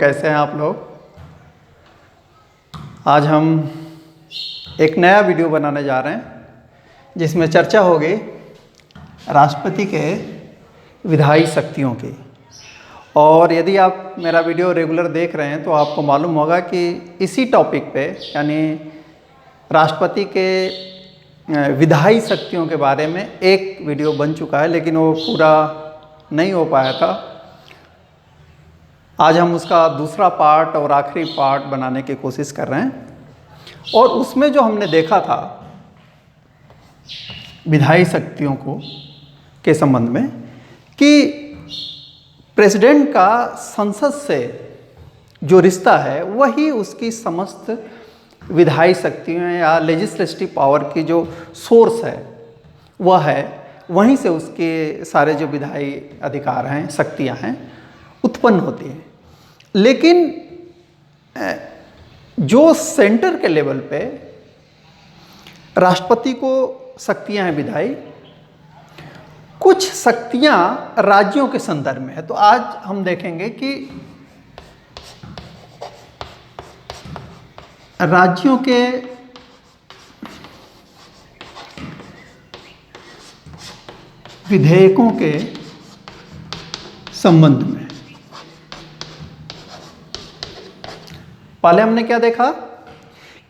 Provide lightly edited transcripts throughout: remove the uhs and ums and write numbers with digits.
कैसे हैं आप लोग। आज हम एक नया वीडियो बनाने जा रहे हैं जिसमें चर्चा होगी राष्ट्रपति के विधायी शक्तियों की। और यदि आप मेरा वीडियो रेगुलर देख रहे हैं तो आपको मालूम होगा कि इसी टॉपिक पे यानी राष्ट्रपति के विधायी शक्तियों के बारे में एक वीडियो बन चुका है, लेकिन वो पूरा नहीं हो पाया था। आज हम उसका दूसरा पार्ट और आखिरी पार्ट बनाने की कोशिश कर रहे हैं। और उसमें जो हमने देखा था विधायी शक्तियों के संबंध में कि प्रेसिडेंट का संसद से जो रिश्ता है वही उसकी समस्त विधायी शक्तियों या लेजिस्लेटिव पावर की जो सोर्स है वह है, वहीं से उसके सारे जो विधायी अधिकार हैं, शक्तियां हैं, उत्पन्न होती हैं। लेकिन जो सेंटर के लेवल पे राष्ट्रपति को शक्तियां हैं विधायी, कुछ शक्तियां राज्यों के संदर्भ में है। तो आज हम देखेंगे कि राज्यों के विधेयकों के संबंध में पहले हमने क्या देखा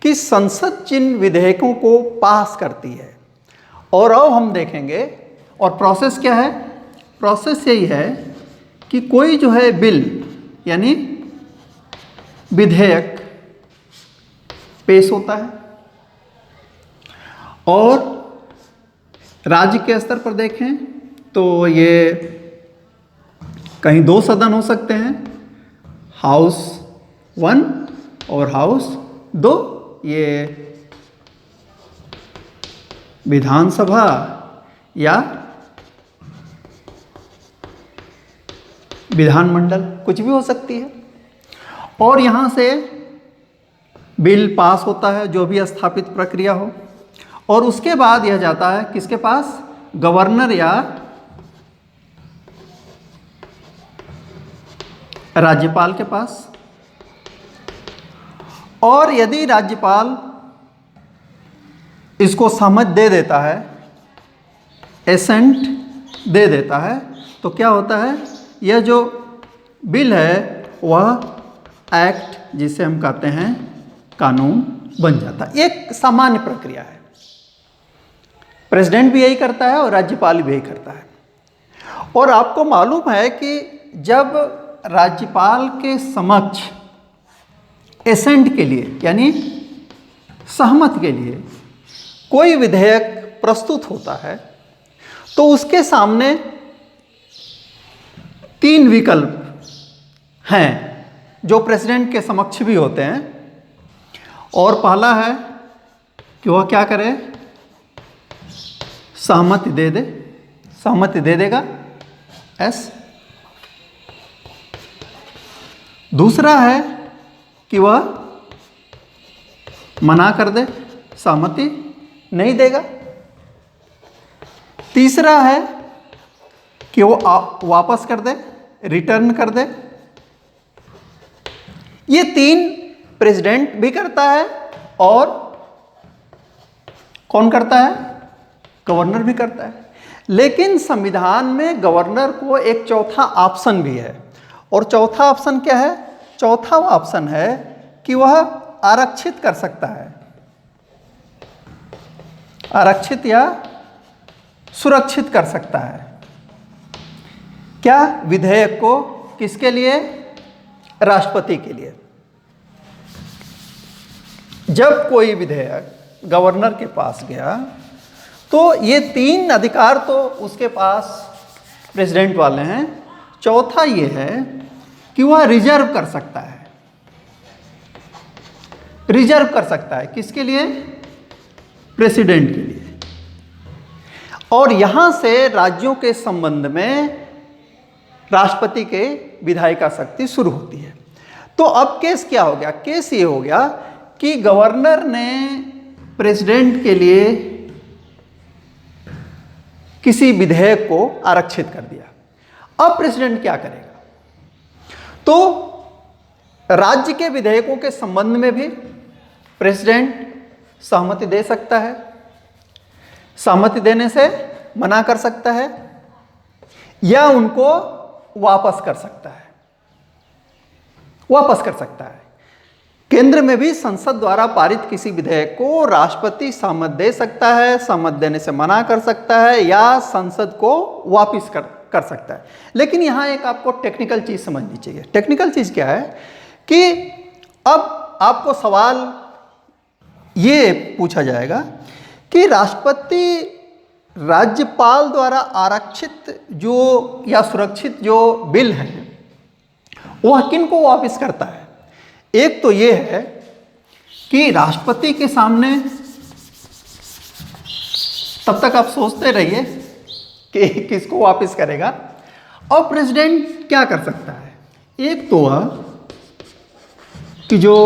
कि संसद जिन विधेयकों को पास करती है, और अब हम देखेंगे और प्रोसेस क्या है। प्रोसेस यही है कि कोई जो है बिल यानी विधेयक पेश होता है और राज्य के स्तर पर देखें तो ये कहीं 2 सदन हो सकते हैं, हाउस 1 और हाउस 2, ये विधानसभा या विधानमंडल कुछ भी हो सकती है। और यहाँ से बिल पास होता है, जो भी स्थापित प्रक्रिया हो, और उसके बाद यह जाता है किसके पास, गवर्नर या राज्यपाल के पास। और यदि राज्यपाल इसको सहमत दे देता है, एसेंट दे देता है, तो क्या होता है, यह जो बिल है वह एक्ट जिसे हम कहते हैं कानून बन जाता है। एक सामान्य प्रक्रिया है, प्रेसिडेंट भी यही करता है और राज्यपाल भी यही करता है। और आपको मालूम है कि जब राज्यपाल के समक्ष एसेंट के लिए यानी सहमत के लिए कोई विधेयक प्रस्तुत होता है तो उसके सामने 3 विकल्प हैं जो प्रेसिडेंट के समक्ष भी होते हैं। और पहला है कि वह क्या करे, सहमति दे दे, सहमति दे देगा एस। दूसरा है कि वह मना कर दे, सहमति नहीं देगा। तीसरा है कि वो वापस कर दे, रिटर्न कर दे। ये 3 प्रेसिडेंट भी करता है और कौन करता है, गवर्नर भी करता है। लेकिन संविधान में गवर्नर को एक चौथा ऑप्शन भी है। और चौथा ऑप्शन क्या है, चौथा ऑप्शन है कि वह आरक्षित कर सकता है, आरक्षित या सुरक्षित कर सकता है क्या, विधेयक को, किसके लिए, राष्ट्रपति के लिए। जब कोई विधेयक गवर्नर के पास गया तो ये 3 अधिकार तो उसके पास प्रेसिडेंट वाले हैं। चौथा ये है कि वह रिजर्व कर सकता है, रिजर्व कर सकता है किसके लिए, प्रेसिडेंट के लिए। और यहां से राज्यों के संबंध में राष्ट्रपति के विधायिका शक्ति शुरू होती है। तो अब केस क्या हो गया, केस ये हो गया कि गवर्नर ने प्रेसिडेंट के लिए किसी विधेयक को आरक्षित कर दिया। अब प्रेसिडेंट क्या करेगा, तो राज्य के विधेयकों के संबंध में भी प्रेसिडेंट सहमति दे सकता है, सहमति देने से मना कर सकता है या उनको वापस कर सकता है, वापस कर सकता है। केंद्र में भी संसद द्वारा पारित किसी विधेयक को राष्ट्रपति सहमति दे सकता है, सहमति देने से मना कर सकता है या संसद को वापस कर सकता है। लेकिन यहाँ एक आपको टेक्निकल चीज़ समझनी चाहिए। टेक्निकल चीज़ क्या है कि अब आपको सवाल ये पूछा जाएगा कि राष्ट्रपति राज्यपाल द्वारा आरक्षित जो या सुरक्षित जो बिल हैं वह किन को वापस करता है। एक तो ये है कि राष्ट्रपति के सामने, तब तक आप सोचते रहिए कि किसको वापस करेगा, और प्रेसिडेंट क्या कर सकता है। एक तो वह कि जो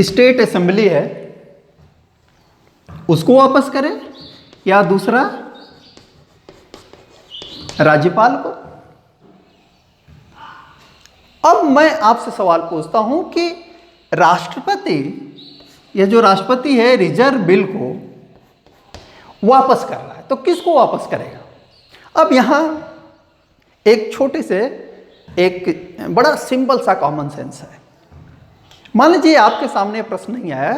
स्टेट असेंबली है उसको वापस करे, या दूसरा राज्यपाल को। अब मैं आपसे सवाल पूछता हूं कि राष्ट्रपति, यह जो राष्ट्रपति है रिजर्व बिल को वापस कर रहा है, तो किसको वापस करेगा। अब यहां एक छोटे से एक बड़ा सिंपल सा कॉमन सेंस है। मान लीजिए आपके सामने प्रश्न नहीं आया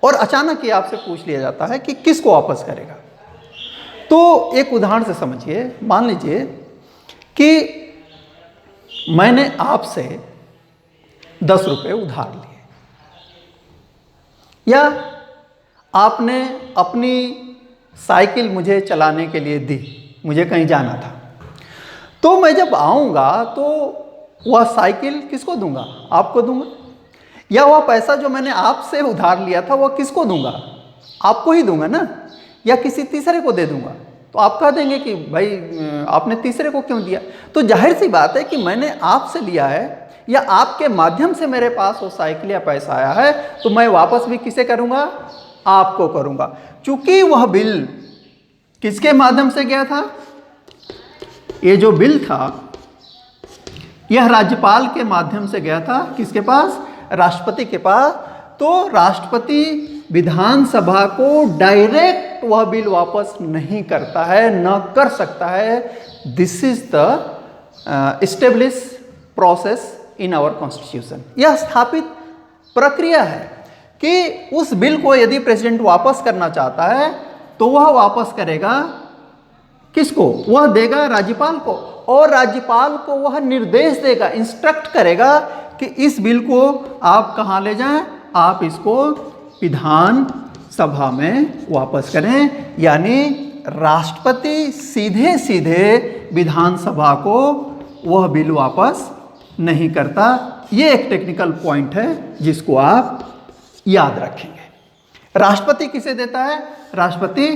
और अचानक ही आपसे पूछ लिया जाता है कि किसको वापस करेगा। तो एक उदाहरण से समझिए। मान लीजिए कि मैंने आपसे 10 रुपये उधार लिए, या आपने अपनी साइकिल मुझे चलाने के लिए दी, मुझे कहीं जाना था, तो मैं जब आऊँगा तो वह साइकिल किसको दूंगा, आपको दूंगा, या वह पैसा जो मैंने आपसे उधार लिया था वह किसको दूंगा, आपको ही दूंगा ना, या किसी तीसरे को दे दूंगा। तो आप कह देंगे कि भाई आपने तीसरे को क्यों दिया। तो जाहिर सी बात है कि मैंने आपसे लिया है या आपके माध्यम से मेरे पास वो साइकिल या पैसा आया है, तो मैं वापस भी किसे करूंगा, आपको करूंगा। चूंकि वह बिल किसके माध्यम से गया था, ये जो बिल था यह राज्यपाल के माध्यम से गया था, किसके पास, राष्ट्रपति के पास। तो राष्ट्रपति विधानसभा को डायरेक्ट वह बिल वापस नहीं करता है, न कर सकता है। This is the establish process in our constitution. यह स्थापित प्रक्रिया है कि उस बिल को यदि प्रेसिडेंट वापस करना चाहता है तो वह वापस करेगा किसको, वह देगा राज्यपाल को, और राज्यपाल को वह निर्देश देगा, इंस्ट्रक्ट करेगा कि इस बिल को आप कहाँ ले जाएं, आप इसको विधान सभा में वापस करें। यानी राष्ट्रपति सीधे सीधे विधानसभा को वह बिल वापस नहीं करता। ये एक टेक्निकल पॉइंट है जिसको आप याद रखेंगे। राष्ट्रपति किसे देता है, राष्ट्रपति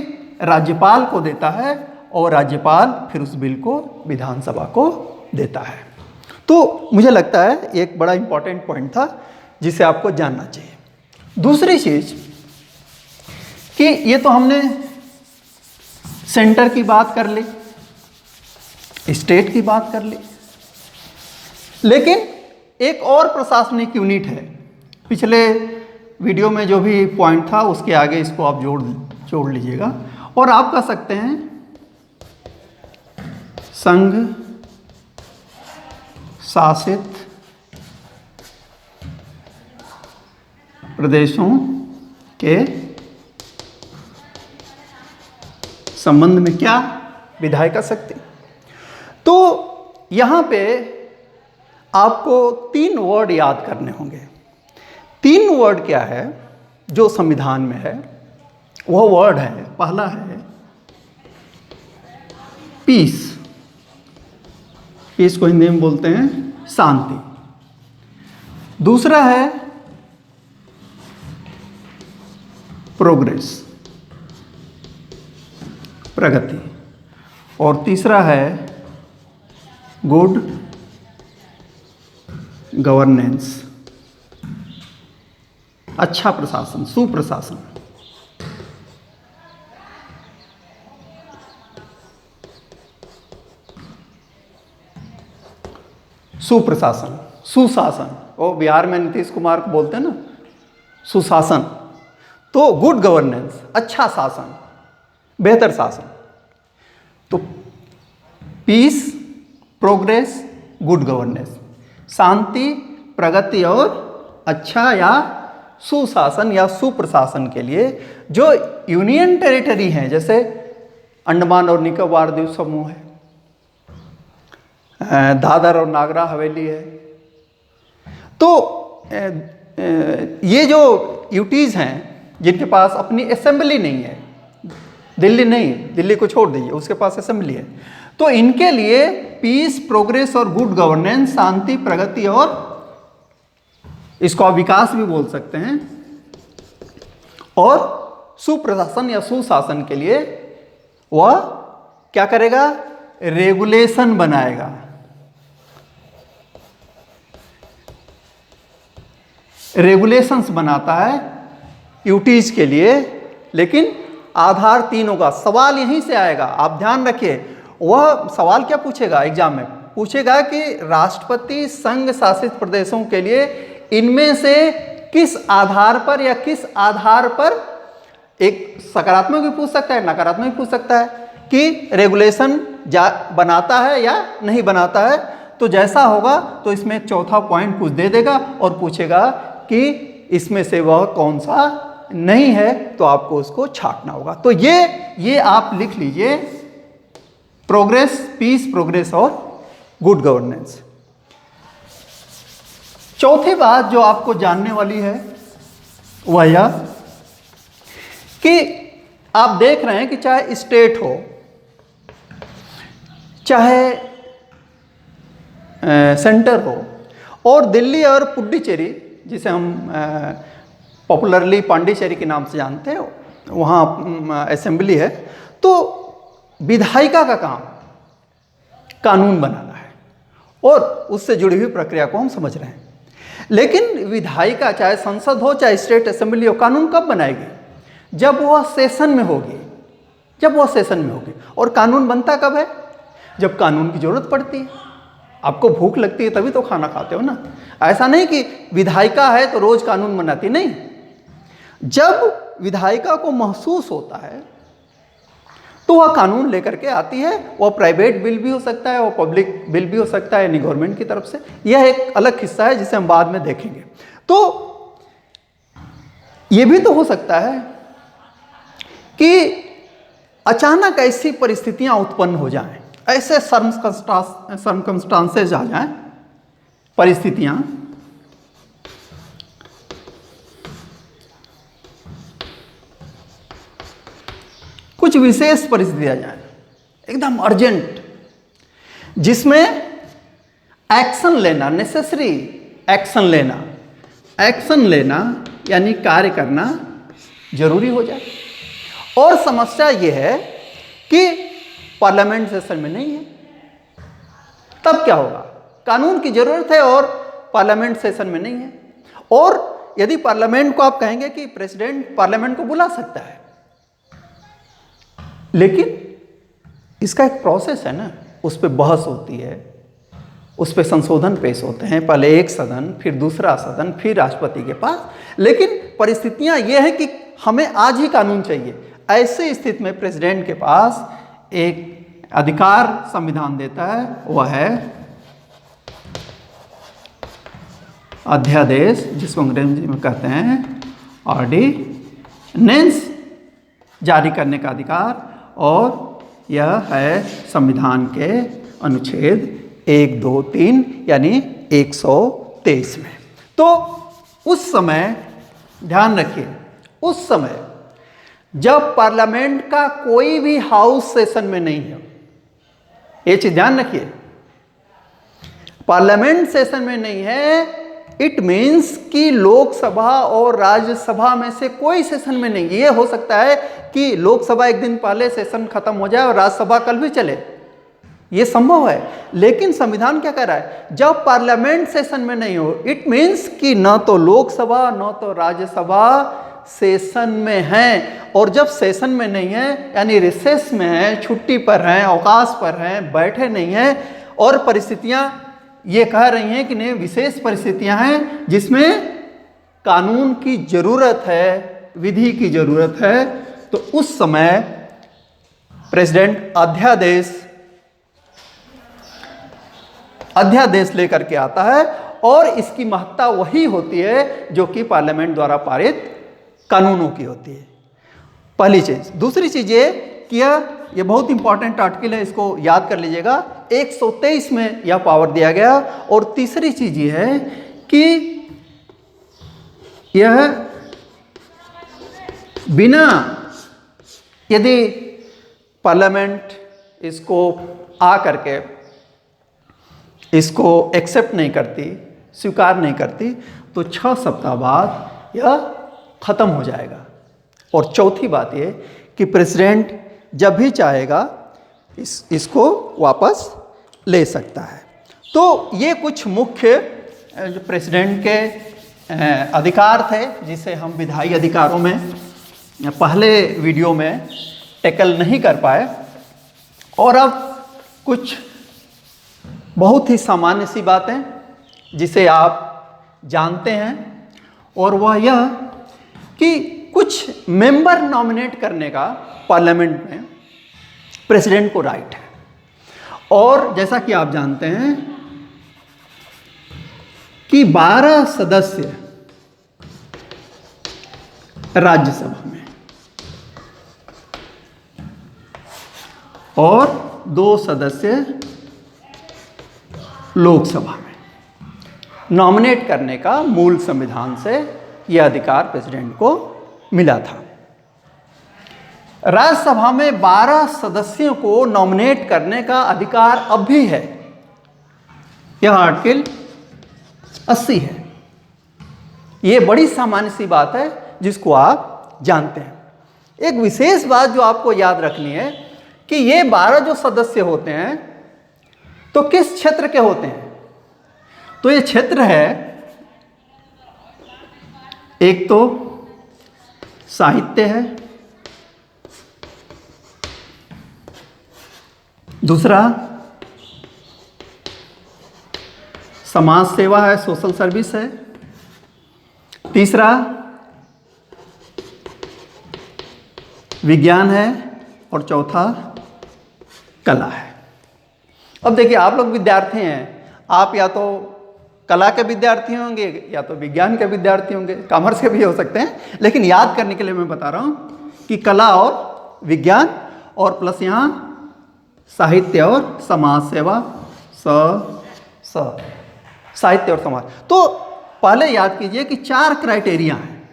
राज्यपाल को देता है और राज्यपाल फिर उस बिल को विधानसभा को देता है। तो मुझे लगता है एक बड़ा इंपॉर्टेंट पॉइंट था जिसे आपको जानना चाहिए। दूसरी चीज कि ये तो हमने सेंटर की बात कर ली, स्टेट की बात कर ली, लेकिन एक और प्रशासनिक यूनिट है। पिछले वीडियो में जो भी पॉइंट था उसके आगे इसको आप जोड़ लीजिएगा और आप कह सकते हैं संघ शासित प्रदेशों के संबंध में क्या विधायिका शक्ति। तो यहाँ पे आपको 3 वर्ड याद करने होंगे। 3 वर्ड क्या है जो संविधान में है, वह वर्ड है, पहला है पीस, पीस को हिंदी में बोलते हैं शांति। दूसरा है प्रोग्रेस, प्रगति, और तीसरा है गुड गवर्नेंस, अच्छा प्रशासन, सुप्रशासन। सुप्रशासन सुशासन, वो बिहार में नीतीश कुमार को बोलते हैं ना सुशासन, तो गुड गवर्नेंस, अच्छा शासन, बेहतर शासन। तो पीस, प्रोग्रेस, गुड गवर्नेंस, शांति, प्रगति और अच्छा या सुशासन या सुप्रशासन के लिए जो यूनियन टेरिटरी हैं, जैसे अंडमान और निकोबार द्वीप समूह है, दादर और नागर हवेली है, तो ये जो यूटीज़ हैं जिनके पास अपनी असेंबली नहीं है, दिल्ली नहीं, दिल्ली को छोड़ दीजिए, उसके पास असेंबली है, तो इनके लिए पीस, प्रोग्रेस और गुड गवर्नेंस, शांति, प्रगति और इसको आप विकास भी बोल सकते हैं, और सुप्रशासन या सुशासन के लिए वह क्या करेगा, रेगुलेशन बनाएगा। रेगुलेशंस बनाता है यूटीज के लिए, लेकिन आधार तीनों का। सवाल यहीं से आएगा, आप ध्यान रखिए। वह सवाल क्या पूछेगा एग्जाम में, पूछेगा कि राष्ट्रपति संघ शासित प्रदेशों के लिए इनमें से किस आधार पर या किस आधार पर, एक सकारात्मक भी पूछ सकता है, नकारात्मक भी पूछ सकता है, कि रेगुलेशन बनाता है या नहीं बनाता है। तो जैसा होगा तो इसमें चौथा पॉइंट कुछ दे देगा और पूछेगा कि इसमें से वह कौन सा नहीं है, तो आपको उसको छांटना होगा। तो ये आप लिख लीजिए, प्रोग्रेस, पीस, प्रोग्रेस और गुड गवर्नेंस। चौथी बात जो आपको जानने वाली है वह यह कि आप देख रहे हैं कि चाहे स्टेट हो, चाहे सेंटर हो, और दिल्ली और पुडुचेरी, जिसे हम पॉपुलरली पांडिचेरी के नाम से जानते हैं, वहाँ असेंबली है, तो विधायिका का काम कानून बनाना है और उससे जुड़ी हुई प्रक्रिया को हम समझ रहे हैं। लेकिन विधायिका, चाहे संसद हो चाहे स्टेट असेंबली हो, कानून कब बनाएगी? जब वह सेशन में होगी, जब वह सेशन में होगी। और कानून बनता कब है? जब कानून की जरूरत पड़ती है। आपको भूख लगती है तभी तो खाना खाते हो ना। ऐसा नहीं कि विधायिका है तो रोज कानून बनाती, नहीं। जब विधायिका को महसूस होता है तो वह कानून लेकर के आती है। वह प्राइवेट बिल भी हो सकता है, वह पब्लिक बिल भी हो सकता है, यानी गवर्नमेंट की तरफ से। यह एक अलग हिस्सा है जिसे हम बाद में देखेंगे। तो यह भी तो हो सकता है कि अचानक ऐसी परिस्थितियां उत्पन्न हो जाएं, ऐसे सर्कमस्टांसेस आ जाएं, परिस्थितियां, कुछ विशेष परिस्थिति आ जाए एकदम अर्जेंट, जिसमें एक्शन लेना, नेसेसरी एक्शन लेना यानी कार्य करना जरूरी हो जाए। और समस्या यह है कि पार्लियामेंट सेशन में नहीं है। तब क्या होगा? कानून की जरूरत है और पार्लियामेंट सेशन में नहीं है। और यदि पार्लियामेंट को आप कहेंगे कि प्रेसिडेंट पार्लियामेंट को बुला सकता है, लेकिन इसका एक प्रोसेस है ना, उस पर बहस होती है, उस पर संशोधन पेश होते हैं, पहले एक सदन, फिर दूसरा सदन, फिर राष्ट्रपति के पास। लेकिन परिस्थितियां यह है कि हमें आज ही कानून चाहिए। ऐसे स्थिति में प्रेसिडेंट के पास एक अधिकार संविधान देता है, वह है अध्यादेश, जिसको अंग्रेजी में कहते हैं ऑर्डिनेंस, जारी करने का अधिकार। और यह है संविधान के अनुच्छेद 1, 2, 3 यानी 123 में। तो उस समय ध्यान रखिए, उस समय जब पार्लियामेंट का कोई भी हाउस सेशन में नहीं है, ये चीज ध्यान रखिए, पार्लियामेंट सेशन में नहीं है, इट मीन्स कि लोकसभा और राज्यसभा में से कोई सेशन में नहीं। ये हो सकता है कि लोकसभा एक दिन पहले सेशन खत्म हो जाए और राज्यसभा कल भी चले, ये संभव है। लेकिन संविधान क्या कह रहा है? जब पार्लियामेंट सेशन में नहीं हो, इट मीन्स कि न तो लोकसभा न तो राज्यसभा सेशन में है। और जब सेशन में नहीं है यानी रिसेस में है, छुट्टी पर हैं, अवकाश पर हैं, बैठे नहीं हैं, और परिस्थितियां ये कह रही हैं कि नहीं, विशेष परिस्थितियां हैं जिसमें कानून की जरूरत है, विधि की जरूरत है, तो उस समय प्रेसिडेंट अध्यादेश लेकर के आता है और इसकी महत्ता वही होती है जो कि पार्लियामेंट द्वारा पारित कानूनों की होती है। पहली चीज। दूसरी चीज ये कि ये बहुत इंपॉर्टेंट आर्टिकल है, इसको याद कर लीजिएगा। 123 में यह पावर दिया गया। और तीसरी चीज ये है कि यह बिना, यदि पार्लियामेंट इसको आ करके इसको एक्सेप्ट नहीं करती, स्वीकार नहीं करती, तो 6 सप्ताह बाद यह खत्म हो जाएगा। और चौथी बात यह कि प्रेसिडेंट जब भी चाहेगा इसको वापस ले सकता है। तो ये कुछ मुख्य जो प्रेसिडेंट के अधिकार थे, जिसे हम विधायी अधिकारों में पहले वीडियो में टैकल नहीं कर पाए। और अब कुछ बहुत ही सामान्य सी बातें जिसे आप जानते हैं, और वह यह कि कुछ मेंबर नॉमिनेट करने का पार्लियामेंट में प्रेसिडेंट को राइट है। और जैसा कि आप जानते हैं कि 12 सदस्य राज्यसभा में और 2 सदस्य लोकसभा में नॉमिनेट करने का मूल संविधान से यह अधिकार प्रेसिडेंट को मिला था। राज्यसभा में 12 सदस्यों को नॉमिनेट करने का अधिकार अब भी है। यह आर्टिकल 80 है। यह बड़ी सामान्य सी बात है जिसको आप जानते हैं। एक विशेष बात जो आपको याद रखनी है कि ये 12 जो सदस्य होते हैं तो किस क्षेत्र के होते हैं? तो ये क्षेत्र है, एक तो साहित्य है, दूसरा समाज सेवा है, सोशल सर्विस है, तीसरा विज्ञान है, और चौथा कला है। अब देखिए, आप लोग विद्यार्थी हैं, आप या तो कला के विद्यार्थी होंगे या तो विज्ञान के विद्यार्थी होंगे, कॉमर्स के भी हो सकते हैं, लेकिन याद करने के लिए मैं बता रहा हूं कि कला और विज्ञान और प्लस यहां साहित्य और समाज सेवा, साहित्य और समाज। तो पहले याद कीजिए कि 4 क्राइटेरिया हैं,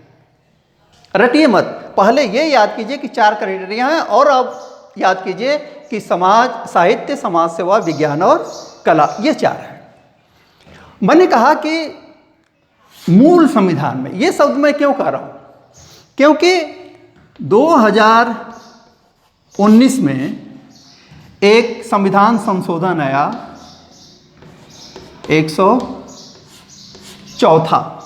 रटिए मत, पहले ये याद कीजिए कि 4 क्राइटेरिया हैं, और अब याद कीजिए कि समाज, साहित्य, समाज सेवा, विज्ञान और कला, ये 4 हैं। मैंने कहा कि मूल संविधान में, ये शब्द मैं क्यों कह रहा हूं? क्योंकि 2019 में एक संविधान संशोधन आया, 104,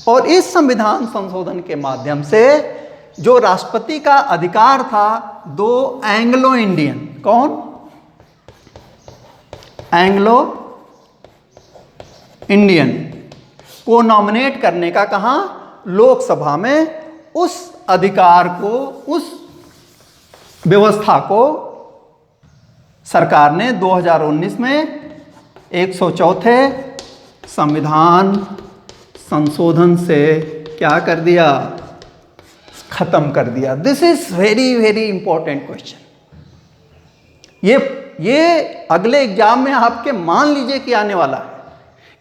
और इस संविधान संशोधन के माध्यम से जो राष्ट्रपति का अधिकार था 2 एंग्लो इंडियन, कौन? एंग्लो इंडियन को नॉमिनेट करने का, कहां? लोकसभा में। उस अधिकार को, उस व्यवस्था को सरकार ने 2019 में 104 संविधान संशोधन से क्या कर दिया? खत्म कर दिया। This is very very important question. ये अगले एग्जाम में आपके मान लीजिए कि आने वाला है,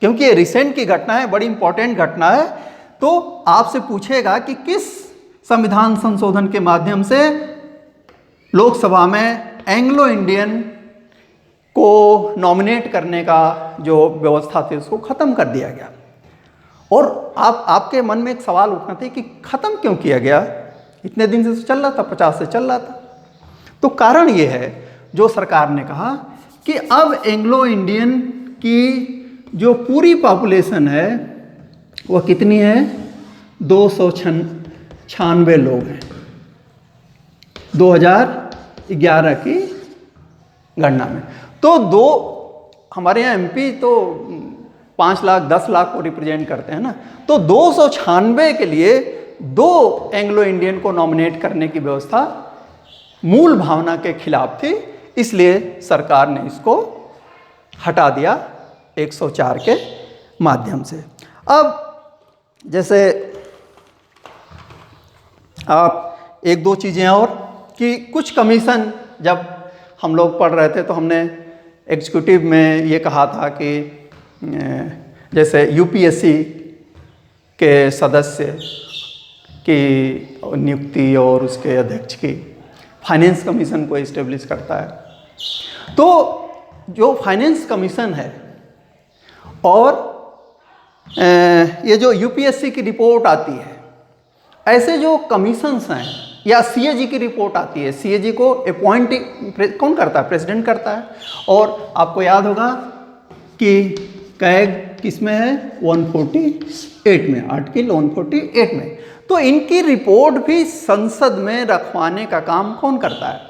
क्योंकि ये रिसेंट की घटना है, बड़ी इंपॉर्टेंट घटना है। तो आपसे पूछेगा कि किस संविधान संशोधन के माध्यम से लोकसभा में एंग्लो इंडियन को नॉमिनेट करने का जो व्यवस्था थी उसको खत्म कर दिया गया। और आपके मन में एक सवाल उठना था कि खत्म क्यों किया गया? इतने दिन से चल रहा था, 50 से चल रहा था। तो कारण ये है, जो सरकार ने कहा कि अब एंग्लो इंडियन की जो पूरी पॉपुलेशन है वह कितनी है? 296 लोग हैं 2011 की गणना में। तो हमारे यहाँ एमपी तो 5 लाख 10 लाख को रिप्रेजेंट करते हैं ना, तो 296 के लिए 2 एंग्लो इंडियन को नॉमिनेट करने की व्यवस्था मूल भावना के खिलाफ थी, इसलिए सरकार ने इसको हटा दिया 104 के माध्यम से। अब जैसे आप एक दो चीज़ें और कि कुछ कमीशन जब हम लोग पढ़ रहे थे तो हमने एग्जीक्यूटिव में ये कहा था कि जैसे यूपीएससी के सदस्य की नियुक्ति और उसके अध्यक्ष की फाइनेंस कमीशन को इस्टेब्लिश करता है। तो जो फाइनेंस कमीशन है और ये जो यूपीएससी की रिपोर्ट आती है, ऐसे जो कमीशंस हैं या सीएजी की रिपोर्ट आती है, सीएजी को अपॉइंट कौन करता है? प्रेसिडेंट करता है। और आपको याद होगा कि कैग किस में है? 148 में, आर्टिकल 148 में। तो इनकी रिपोर्ट भी संसद में रखवाने का काम कौन करता है?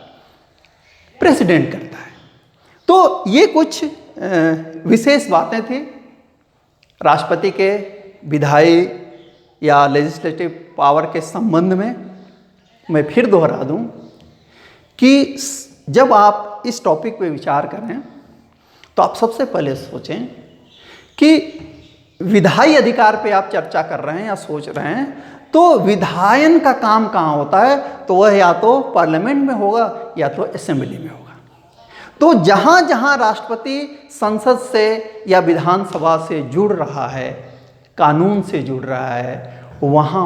प्रेसिडेंट करता है। तो ये कुछ विशेष बातें थी राष्ट्रपति के विधायी या लेजिस्लेटिव पावर के संबंध में। मैं फिर दोहरा दूं कि जब आप इस टॉपिक पे विचार करें तो आप सबसे पहले सोचें कि विधायी अधिकार पे आप चर्चा कर रहे हैं या सोच रहे हैं, तो विधायन का काम कहाँ होता है? तो वह या तो पार्लियामेंट में होगा या तो असेंबली में होगा। तो जहाँ जहाँ राष्ट्रपति संसद से या विधानसभा से जुड़ रहा है, कानून से जुड़ रहा है, वहाँ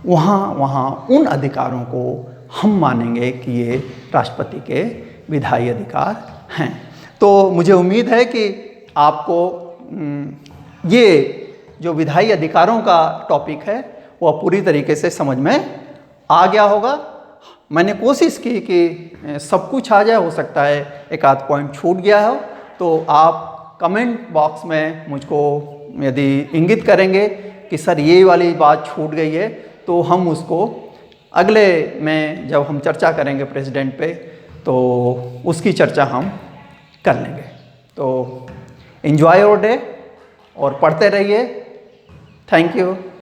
वहाँ उन अधिकारों को हम मानेंगे कि ये राष्ट्रपति के विधायी अधिकार हैं। तो मुझे उम्मीद है कि आपको ये जो विधायी अधिकारों का टॉपिक है वह पूरी तरीके से समझ में आ गया होगा। मैंने कोशिश की कि सब कुछ आ जाए, हो सकता है एक आध पॉइंट छूट गया हो, तो आप कमेंट बॉक्स में मुझको यदि इंगित करेंगे कि सर ये वाली बात छूट गई है, तो हम उसको अगले में जब हम चर्चा करेंगे प्रेसिडेंट पे तो उसकी चर्चा हम कर लेंगे। तो एंजॉय योर डे और पढ़ते रहिए। Thank you.